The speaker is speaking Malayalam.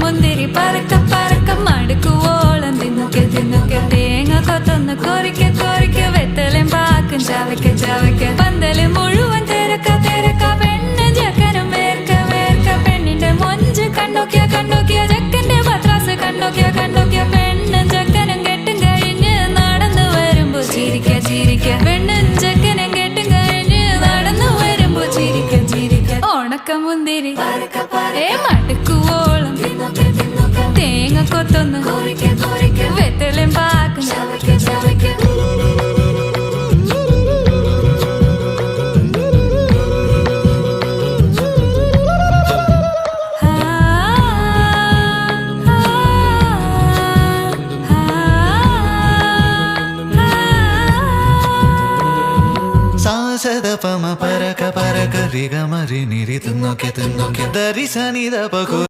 മുന്തിരി പറക്ക പറക്ക മടുക്കുവോളം തിന്നുക്കെ തിന്നുക്കെ തേങ്ങ കൊത്തൊന്ന് കൊറിക്ക കൊറിക്ക വെത്തലും പാക്കും ചവയ്ക്ക ചവയ്ക്ക പന്തല് മുഴുവൻ തിരക്ക തിരക്ക പെണ്ണ് ജക്കനും വേർക്ക വേർക്ക പെണ്ണിന്റെ മൊഞ്ച് കണ്ടോക്കിയ കണ്ടോക്കിയ ജക്കന്റെ പത്രാസ് കണ്ടോക്കിയ കണ്ടോക്കിയ പെണ്ണും ജക്കനും കെട്ടും കഴിഞ്ഞ് നടന്നു വരുമ്പോ ചിരിക്ക ചിരിക്ക പെണ്ണും ജക്കനും കെട്ടും കഴിഞ്ഞ് നടന്നു വരുമ്പോ ചിരിക്ക ചിരിക്ക ഉണക്ക മുന്തിരി മടുക്കുവോളം തേങ്ങ കൊത്തൊന്ന് വെത്തലും പാക്കും സാസദപമ പരക പരക രിഗമരി നിരി തിന്നൊക്കെ തിന്നൊക്കെ ദരി സനിദ പകു